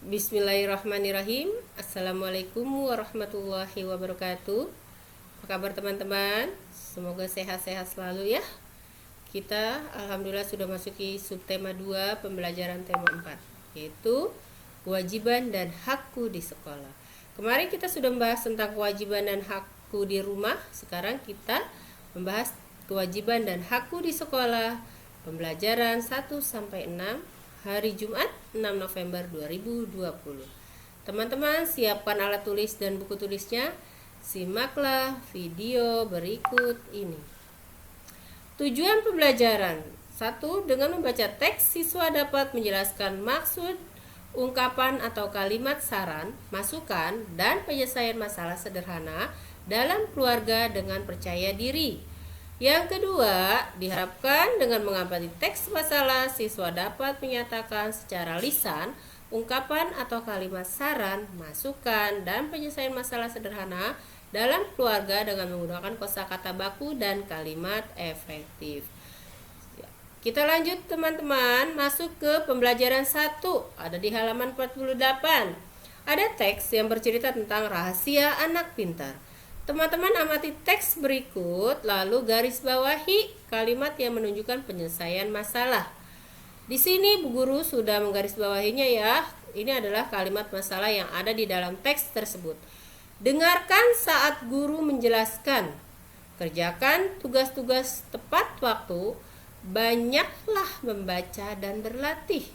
Bismillahirrahmanirrahim. Assalamualaikum warahmatullahi wabarakatuh. Apa kabar teman-teman? Semoga sehat-sehat selalu ya. Kita alhamdulillah sudah masuki subtema 2 pembelajaran tema 4, yaitu kewajiban dan hakku di sekolah. Kemarin kita sudah membahas tentang kewajiban dan hakku di rumah. Sekarang kita membahas kewajiban dan hakku di sekolah. Pembelajaran 1 sampai 6 hari Jumat 6 November 2020. Teman-teman siapkan alat tulis dan buku tulisnya. Simaklah video berikut ini. Tujuan pembelajaran: 1. Dengan membaca teks, siswa dapat menjelaskan maksud, ungkapan atau kalimat saran, masukan, dan penyelesaian masalah sederhana dalam keluarga dengan percaya diri. Yang kedua, diharapkan dengan mengamati teks masalah, siswa dapat menyatakan secara lisan ungkapan atau kalimat saran, masukan, dan penyelesaian masalah sederhana dalam keluarga dengan menggunakan kosakata baku dan kalimat efektif. Kita lanjut teman-teman, masuk ke pembelajaran 1. Ada di halaman 48. Ada teks yang bercerita tentang rahasia anak pintar. Teman-teman amati teks berikut, lalu garis bawahi kalimat yang menunjukkan penyelesaian masalah. Di sini Bu Guru sudah menggarisbawahinya ya. Ini adalah kalimat masalah yang ada di dalam teks tersebut. Dengarkan saat guru menjelaskan. Kerjakan tugas-tugas tepat waktu. Banyaklah membaca dan berlatih.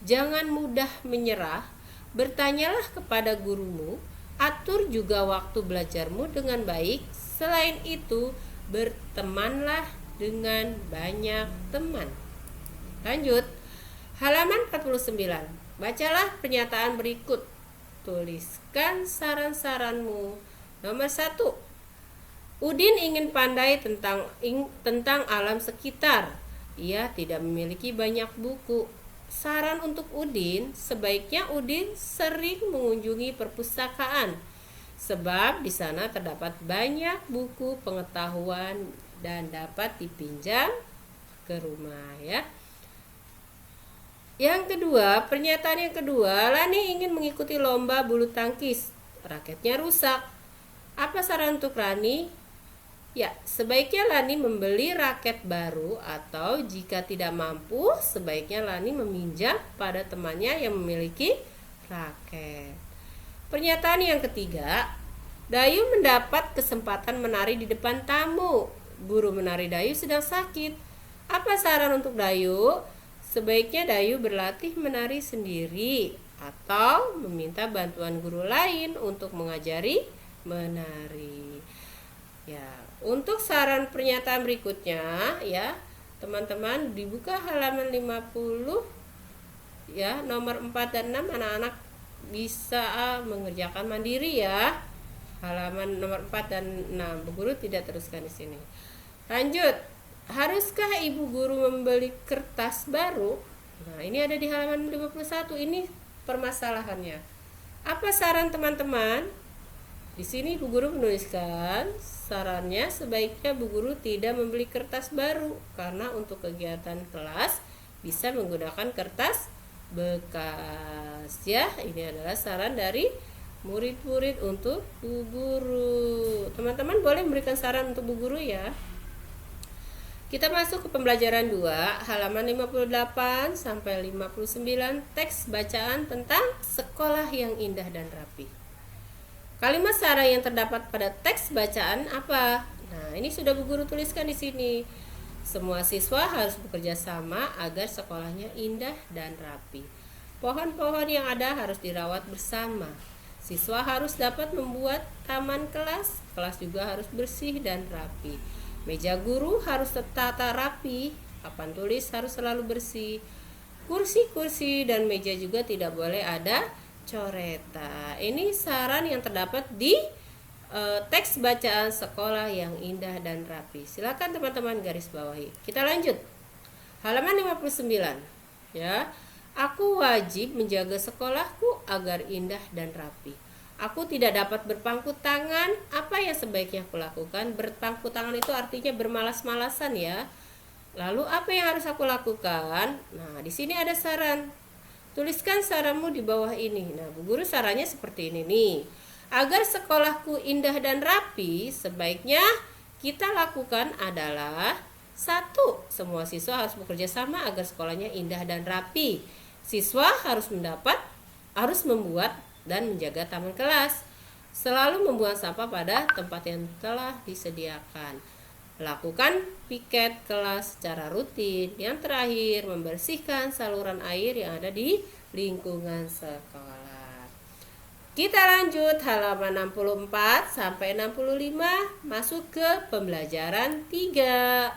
Jangan mudah menyerah. Bertanyalah kepada gurumu. Atur juga waktu belajarmu dengan baik. Selain itu, bertemanlah dengan banyak teman. Lanjut, halaman 49. Bacalah pernyataan berikut. Tuliskan saran-saranmu. Nomor 1. Udin ingin pandai tentang alam sekitar. Ia tidak memiliki banyak buku. Saran untuk Udin, sebaiknya Udin sering mengunjungi perpustakaan, sebab di sana terdapat banyak buku pengetahuan dan dapat dipinjam ke rumah ya. Yang kedua, pernyataan yang kedua, Lani ingin mengikuti lomba bulu tangkis. Raketnya rusak. Apa saran untuk Lani? Ya, sebaiknya Lani membeli raket baru, atau jika tidak mampu, sebaiknya Lani meminjam pada temannya yang memiliki raket. Pernyataan yang ketiga, Dayu mendapat kesempatan menari di depan tamu. Guru menari Dayu sedang sakit. Apa saran untuk Dayu? Sebaiknya Dayu berlatih menari sendiri atau meminta bantuan guru lain untuk mengajari menari. Ya, untuk saran pernyataan berikutnya ya, teman-teman dibuka halaman 50 ya, nomor 4 dan 6 anak-anak bisa mengerjakan mandiri ya. Halaman nomor 4 dan 6. Bu Guru tidak teruskan di sini. Lanjut. Haruskah ibu guru membeli kertas baru? Nah, ini ada di halaman 51. Ini permasalahannya. Apa saran teman-teman? Di sini Bu Guru menuliskan sarannya sebaiknya Bu Guru tidak membeli kertas baru karena untuk kegiatan kelas bisa menggunakan kertas bekas ya. Ini adalah saran dari murid-murid untuk Bu Guru. Teman-teman boleh memberikan saran untuk Bu Guru ya. Kita masuk ke pembelajaran 2, halaman 58 sampai 59, teks bacaan tentang sekolah yang indah dan rapi. Kalimat saran yang terdapat pada teks bacaan apa? Nah, ini sudah Bu Guru tuliskan di sini. Semua siswa harus bekerja sama agar sekolahnya indah dan rapi. Pohon-pohon yang ada harus dirawat bersama. Siswa harus dapat membuat taman kelas. Kelas juga harus bersih dan rapi. Meja guru harus tertata rapi. Papan tulis harus selalu bersih. Kursi-kursi dan meja juga tidak boleh ada coretan. Ini saran yang terdapat di teks bacaan sekolah yang indah dan rapi. Silakan teman-teman garis bawahi. Kita lanjut. Halaman 59. Ya. Aku wajib menjaga sekolahku agar indah dan rapi. Aku tidak dapat berpangku tangan. Apa yang sebaiknya aku lakukan? Berpangku tangan itu artinya bermalas-malasan ya. Lalu apa yang harus aku lakukan? Nah, di sini ada saran. Tuliskan saranmu di bawah ini. Nah, Bu Guru sarannya seperti ini nih. Agar sekolahku indah dan rapi, sebaiknya kita lakukan adalah: 1. Semua siswa harus bekerja sama agar sekolahnya indah dan rapi. Siswa harus membuat dan menjaga taman kelas. Selalu membuang sampah pada tempat yang telah disediakan. Lakukan piket kelas secara rutin. Yang terakhir, membersihkan saluran air yang ada di lingkungan sekolah. Kita lanjut halaman 64 sampai 65, masuk ke pembelajaran 3.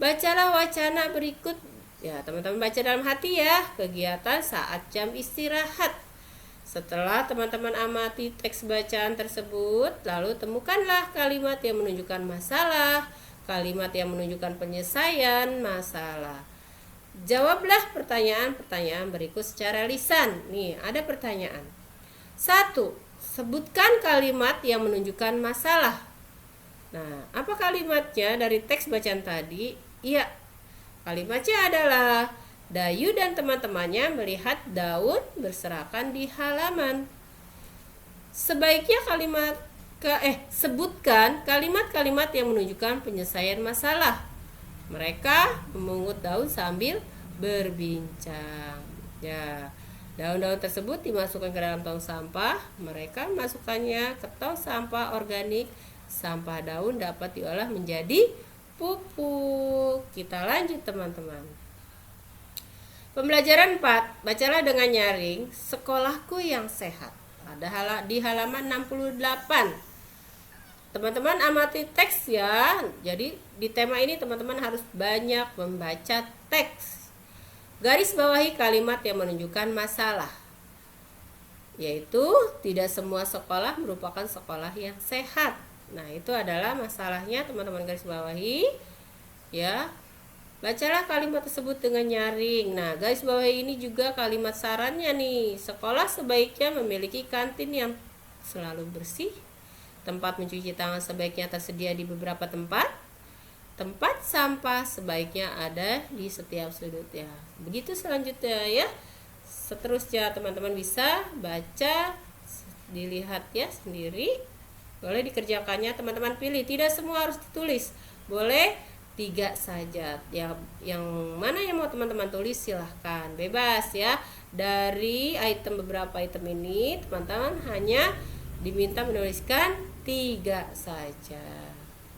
Bacalah wacana berikut. Ya, teman-teman baca dalam hati ya. Kegiatan saat jam istirahat. Setelah teman-teman amati teks bacaan tersebut, lalu temukanlah kalimat yang menunjukkan masalah, kalimat yang menunjukkan penyelesaian masalah. Jawablah pertanyaan-pertanyaan berikut secara lisan. Nih, ada pertanyaan. 1. Sebutkan kalimat yang menunjukkan masalah. Nah, apa kalimatnya dari teks bacaan tadi? Iya, kalimatnya adalah: Dayu dan teman-temannya melihat daun berserakan di halaman. Sebaiknya sebutkan kalimat-kalimat yang menunjukkan penyelesaian masalah. Mereka memungut daun sambil berbincang. Ya, daun-daun tersebut dimasukkan ke dalam tong sampah. Mereka masukkannya ke tong sampah organik. Sampah daun dapat diolah menjadi pupuk. Kita lanjut, teman-teman. Pembelajaran 4, bacalah dengan nyaring sekolahku yang sehat. Ada di halaman 68. Teman-teman amati teks ya. Jadi di tema ini teman-teman harus banyak membaca teks. Garis bawahi kalimat yang menunjukkan masalah. Yaitu tidak semua sekolah merupakan sekolah yang sehat. Nah, itu adalah masalahnya, teman-teman garis bawahi. Ya. Bacalah kalimat tersebut dengan nyaring. Nah, garis bawah ini juga kalimat sarannya nih. Sekolah sebaiknya memiliki kantin yang selalu bersih. Tempat mencuci tangan sebaiknya tersedia di beberapa tempat. Tempat sampah sebaiknya ada di setiap sudut ya. Begitu selanjutnya ya. Seterusnya teman-teman bisa baca, dilihat ya sendiri. Boleh dikerjakannya teman-teman pilih. Tidak semua harus ditulis. Boleh 3 saja. Yang mana yang mau teman-teman tulis silahkan, bebas ya. Dari beberapa item ini teman-teman hanya diminta menuliskan 3 saja.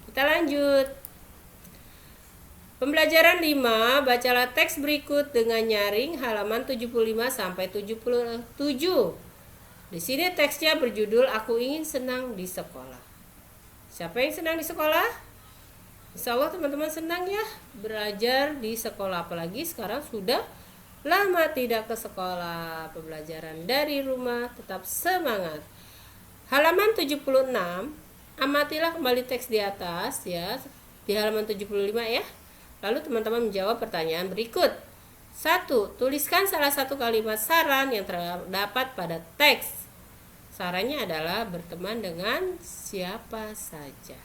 Kita lanjut. Pembelajaran 5, bacalah teks berikut dengan nyaring halaman 75 sampai 77. Di sini teksnya berjudul Aku Ingin Senang di Sekolah. Siapa yang senang di sekolah? Insya Allah teman-teman senang ya belajar di sekolah, apalagi sekarang sudah lama tidak ke sekolah. Pembelajaran dari rumah, tetap semangat. Halaman 76, amatilah kembali teks di atas ya, di halaman 75 ya. Lalu teman-teman menjawab pertanyaan berikut. 1. Tuliskan salah satu kalimat saran yang terdapat pada teks. Sarannya adalah berteman dengan siapa saja.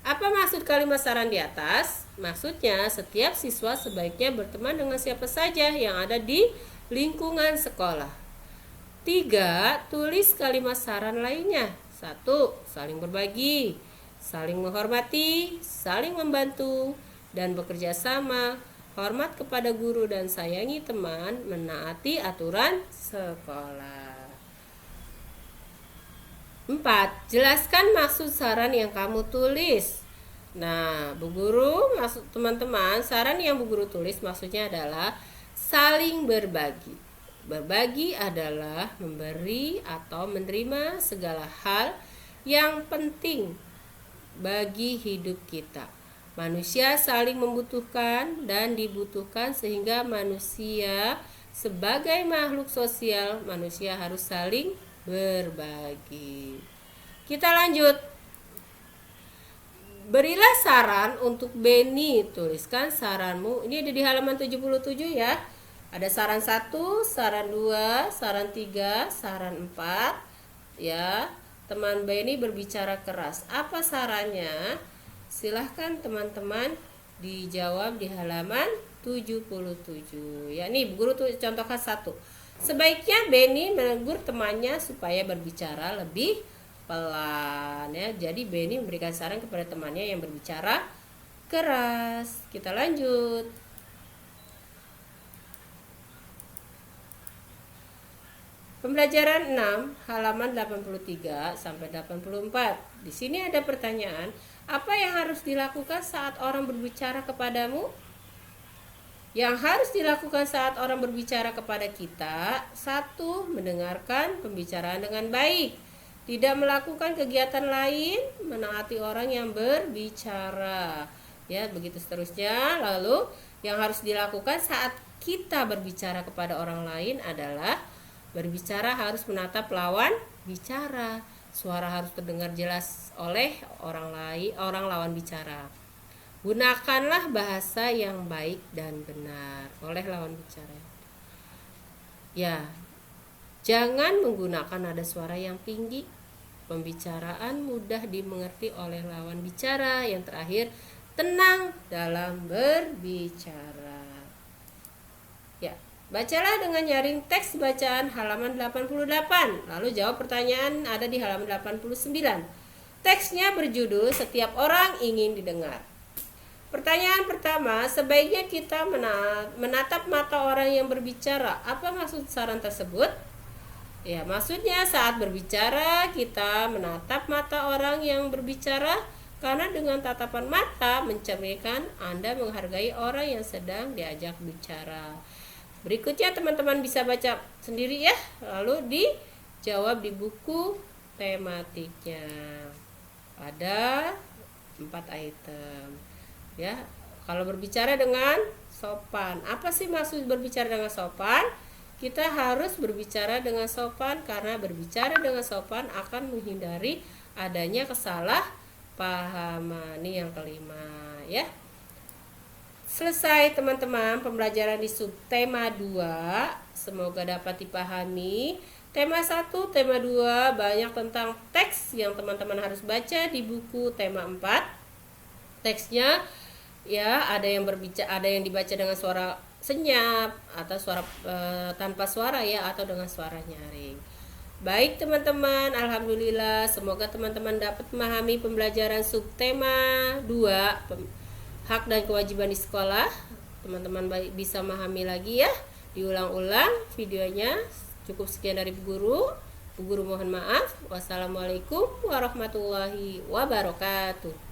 Apa maksud kalimat saran di atas? Maksudnya setiap siswa sebaiknya berteman dengan siapa saja yang ada di lingkungan sekolah. 3. Tulis kalimat saran lainnya. 1. Saling berbagi, saling menghormati, saling membantu, dan bekerja sama. Hormat kepada guru dan sayangi teman, menaati aturan sekolah. 4. Jelaskan maksud saran yang kamu tulis. Nah, Bu Guru, maksud teman-teman, saran yang Bu Guru tulis maksudnya adalah saling berbagi. Berbagi adalah memberi atau menerima segala hal yang penting bagi hidup kita. Manusia saling membutuhkan dan dibutuhkan, sehingga manusia sebagai makhluk sosial, manusia harus saling berbagi. Kita lanjut. Berilah saran untuk Beni. Tuliskan saranmu. Ini ada di halaman 77 ya. Ada saran 1, saran 2, saran 3, saran 4 ya. Teman Beni berbicara keras. Apa sarannya? Silahkan teman-teman dijawab di halaman 77. Ya, nih guru tuh contohkan 1. Sebaiknya Benny menegur temannya supaya berbicara lebih pelan ya. Jadi Benny memberikan saran kepada temannya yang berbicara keras. Kita lanjut. Pembelajaran 6 halaman 83 sampai 84. Di sini ada pertanyaan, apa yang harus dilakukan saat orang berbicara kepadamu? Yang harus dilakukan saat orang berbicara kepada kita, 1. Mendengarkan pembicaraan dengan baik, tidak melakukan kegiatan lain, menaati orang yang berbicara. Ya, begitu seterusnya. Lalu, yang harus dilakukan saat kita berbicara kepada orang lain adalah berbicara harus menatap lawan bicara. Suara harus terdengar jelas oleh orang lawan bicara. Gunakanlah bahasa yang baik dan benar oleh lawan bicara. Ya, jangan menggunakan nada suara yang tinggi. Pembicaraan mudah dimengerti oleh lawan bicara. Yang terakhir, tenang dalam berbicara. Ya, bacalah dengan nyaring teks bacaan halaman 88. Lalu jawab pertanyaan ada di halaman 89. Teksnya berjudul Setiap Orang Ingin Didengar. Pertanyaan pertama, sebaiknya kita menatap mata orang yang berbicara. Apa maksud saran tersebut? Ya, maksudnya saat berbicara kita menatap mata orang yang berbicara karena dengan tatapan mata mencerminkan Anda menghargai orang yang sedang diajak bicara. Berikutnya teman-teman bisa baca sendiri ya, lalu dijawab di buku tematiknya. Ada 4 item. Ya, kalau berbicara dengan sopan, apa sih maksud berbicara dengan sopan? Kita harus berbicara dengan sopan karena berbicara dengan sopan akan menghindari adanya kesalahpahaman. Ini yang kelima ya. Selesai teman-teman pembelajaran di subtema 2. Semoga dapat dipahami. Tema 1, tema 2 banyak tentang teks yang teman-teman harus baca di buku tema 4. Teksnya ya ada yang dibaca dengan suara senyap atau suara tanpa suara ya, atau dengan suara nyaring. Baik teman-teman, alhamdulillah semoga teman-teman dapat memahami pembelajaran subtema 2 hak dan kewajiban di sekolah. Teman-teman bisa memahami lagi ya, diulang-ulang videonya. Cukup sekian dari Bu Guru. Bu Guru mohon maaf. Wassalamualaikum warahmatullahi wabarakatuh.